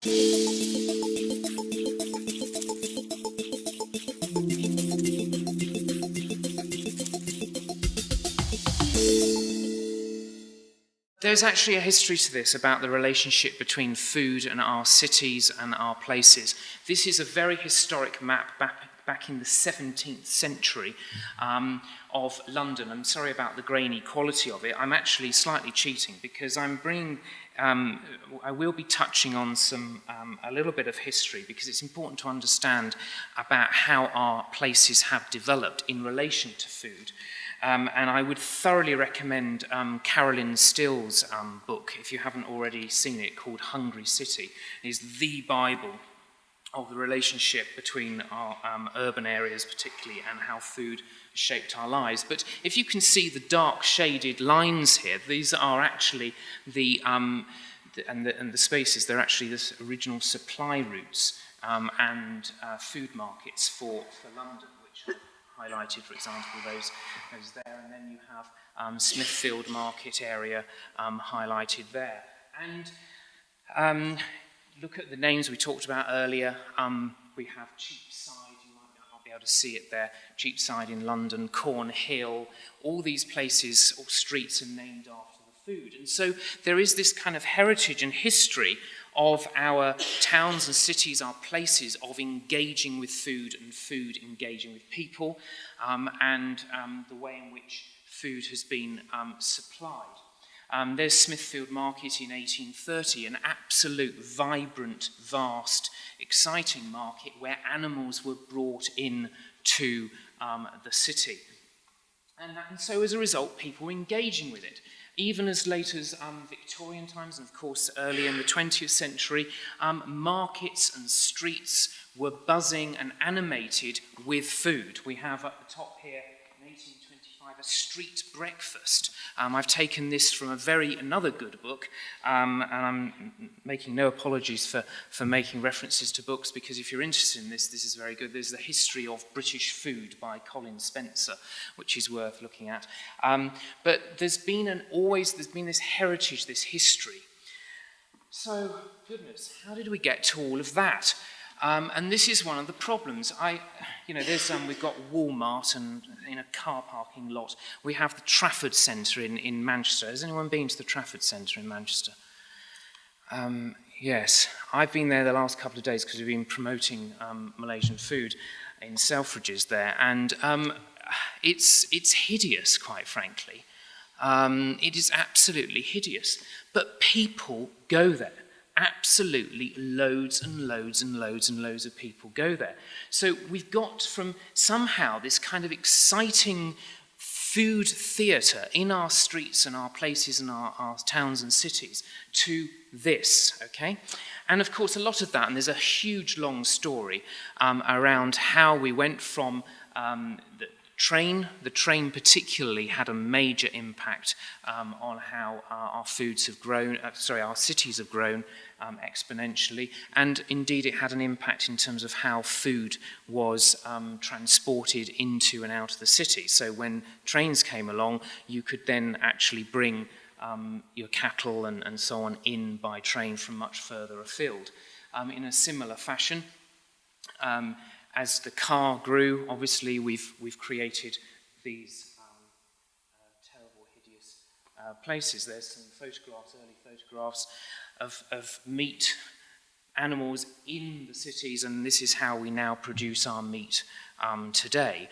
There's actually a history to this about the relationship between food and our cities and our places. This is a very historic map back in the 17th century of London. I'm sorry about the grainy quality of it. I'm actually slightly cheating because I'm bringing, I will be touching on a little bit of history because it's important to understand about how our places have developed in relation to food. And I would thoroughly recommend Carolyn Still's book, if you haven't already seen it, called Hungry City. It is the Bible of the relationship between our urban areas particularly and how food shaped our lives. But if you can see the dark shaded lines here, these are actually the spaces, they're actually the original supply routes and food markets for London, which are highlighted, for example, those there, and then you have Smithfield Market area highlighted there. And look at the names we talked about earlier. We have Cheapside, you might not be able to see it there, Cheapside in London, Cornhill, all these places or streets are named after the food. And so there is this kind of heritage and history of our towns and cities, our places of engaging with food and food engaging with people, and the way in which food has been supplied. There's Smithfield Market in 1830, an absolute, vibrant, vast, exciting market where animals were brought in to the city. And so as a result, people were engaging with it. Even as late as Victorian times, and of course early in the 20th century, markets and streets were buzzing and animated with food. We have at the top here, in 1825, a street breakfast. I've taken this from another good book, and I'm making no apologies for making references to books, because if you're interested in this is very good. There's The History of British Food by Colin Spencer, which is worth looking at. But there's been this heritage, this history. So, goodness, how did we get to all of that? And this is one of the problems. We've got Walmart and in a car parking lot. We have the Trafford Centre in Manchester. Has anyone been to the Trafford Centre in Manchester? Yes, I've been there the last couple of days because we've been promoting Malaysian food in Selfridges there, and it's hideous, quite frankly. It is absolutely hideous, but people go there. Absolutely loads and loads and loads and loads of people go there. So we've got from somehow this kind of exciting food theatre in our streets and our places and our towns and cities to this, okay? And of course a lot of that, and there's a huge long story around how we went from the train particularly had a major impact on how our foods have grown, our cities have grown exponentially, and indeed it had an impact in terms of how food was transported into and out of the city. So when trains came along, you could then actually bring your cattle and so on in by train from much further afield. In a similar fashion, as the car grew, obviously we've created these terrible, hideous places. There's some photographs, early photographs of meat, animals in the cities, and this is how we now produce our meat today.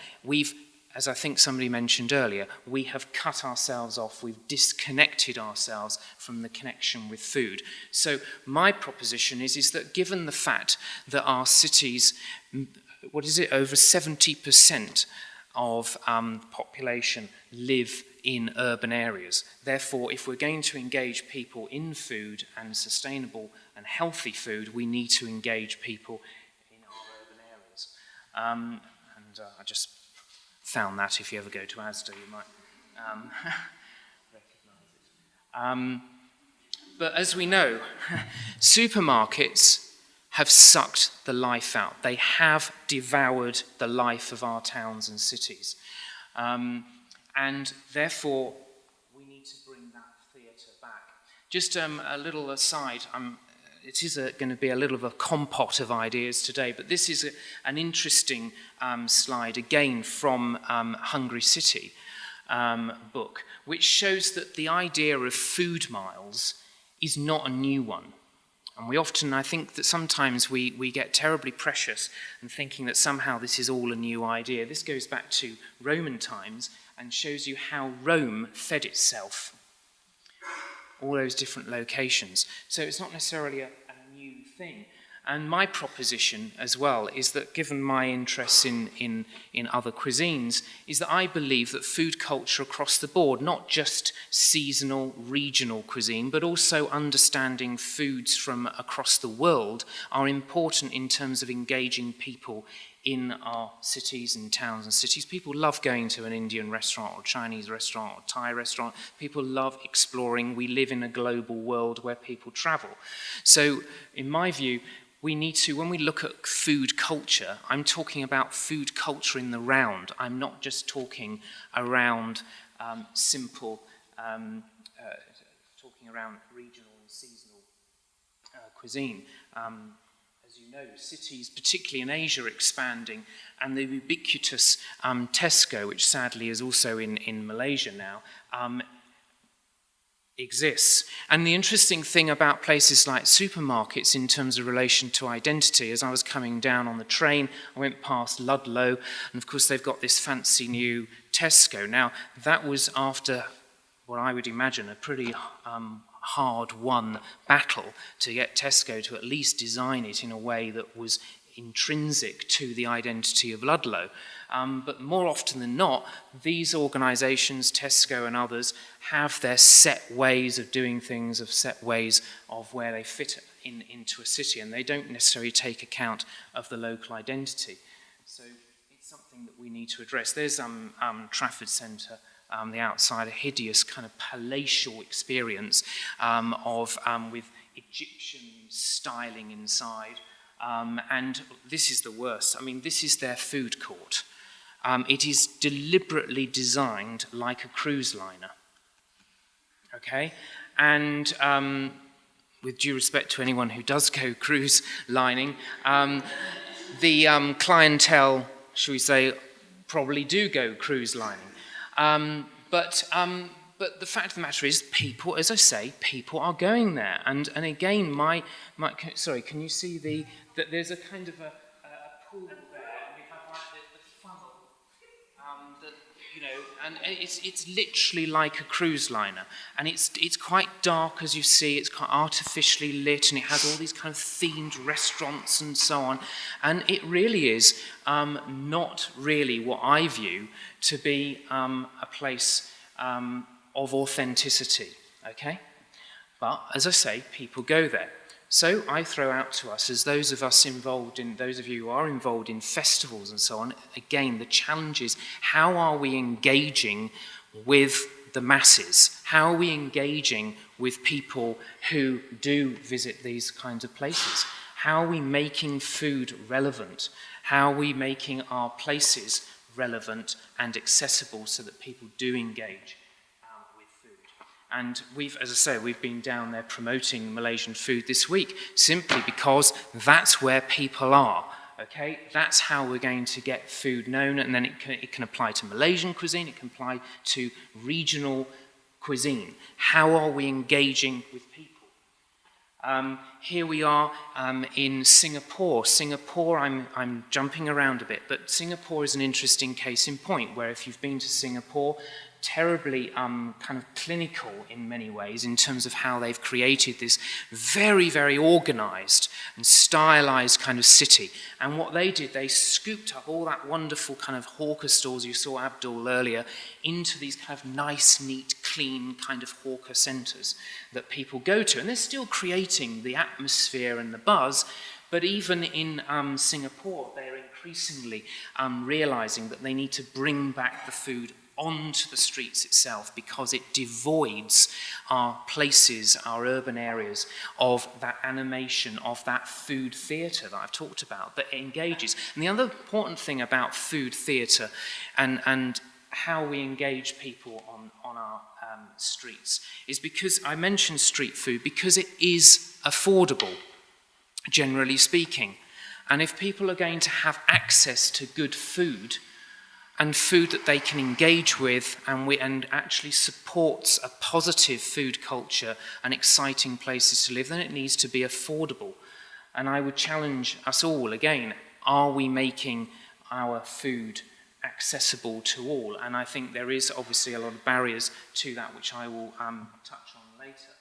As I think somebody mentioned earlier, we have cut ourselves off, we've disconnected ourselves from the connection with food. So my proposition is that given the fact that our cities, over 70% of population live in urban areas. Therefore, if we're going to engage people in food and sustainable and healthy food, we need to engage people in our urban areas. I just found that if you ever go to Asda, you might recognise it. But as we know, supermarkets have sucked the life out. They have devoured the life of our towns and cities. And therefore, we need to bring that theatre back. Just a little aside, it is going to be a little of a compot of ideas today, but this is an interesting slide, again from Hungry City book, which shows that the idea of food miles is not a new one. And I think that sometimes we get terribly precious in thinking that somehow this is all a new idea. This goes back to Roman times and shows you how Rome fed itself. All those different locations. So it's not necessarily a new thing. And my proposition as well is that, given my interests in other cuisines, is that I believe that food culture across the board, not just seasonal, regional cuisine, but also understanding foods from across the world, are important in terms of engaging people in our cities and towns and cities. People love going to an Indian restaurant or Chinese restaurant or Thai restaurant. People love exploring. We live in a global world where people travel. So, in my view, we need to, when we look at food culture, I'm talking about food culture in the round. I'm not just talking around talking around regional and seasonal cuisine. As you know, cities, particularly in Asia, are expanding, and the ubiquitous Tesco, which sadly is also in Malaysia now, exists. And the interesting thing about places like supermarkets in terms of relation to identity, as I was coming down on the train, I went past Ludlow, and of course they've got this fancy new Tesco. Now, that was after what I would imagine a pretty hard-won battle to get Tesco to at least design it in a way that was intrinsic to the identity of Ludlow. But more often than not, these organisations, Tesco and others, have their set ways of doing things, of set ways of where they fit into a city, and they don't necessarily take account of the local identity. So it's something that we need to address. There's Trafford Centre, the outside, a hideous kind of palatial experience with Egyptian styling inside. And this is the worst. I mean, this is their food court. It is deliberately designed like a cruise liner. Okay? And with due respect to anyone who does go cruise lining, the clientele, shall we say, probably do go cruise lining. But the fact of the matter is, people, as I say, people are going there. And again, sorry, can you see that there's a kind of a pool there, and we have like the funnel, and it's literally like a cruise liner. And it's quite dark, as you see, it's quite artificially lit, and it has all these kind of themed restaurants and so on. And it really is not really what I view to be a place of authenticity, okay? But, as I say, people go there. So I throw out to us, as those of you who are involved in festivals and so on, again, the challenge is, how are we engaging with the masses? How are we engaging with people who do visit these kinds of places? How are we making food relevant? How are we making our places relevant and accessible so that people do engage with food? And as I say, we've been down there promoting Malaysian food this week, simply because that's where people are. Okay, that's how we're going to get food known, and then it can apply to Malaysian cuisine, it can apply to regional cuisine. How are we engaging with people? Here we are in Singapore. Singapore, I'm jumping around a bit, but Singapore is an interesting case in point, where if you've been to Singapore, terribly kind of clinical in many ways in terms of how they've created this very, very organised and stylised kind of city. And what they did, they scooped up all that wonderful kind of hawker stalls you saw Abdul earlier into these kind of nice, neat, clean kind of hawker centres that people go to. And they're still creating the atmosphere and the buzz, but even in Singapore, they're increasingly realising that they need to bring back the food onto the streets itself, because it devoids our places, our urban areas, of that animation, of that food theatre that I've talked about, that engages. And the other important thing about food theatre and how we engage people on our streets is, because I mentioned street food, because it is affordable. generally speaking. And if people are going to have access to good food, and food that they can engage with and actually supports a positive food culture and exciting places to live, then it needs to be affordable. And I would challenge us all again, are we making our food accessible to all? And I think there is obviously a lot of barriers to that, which I will touch on later.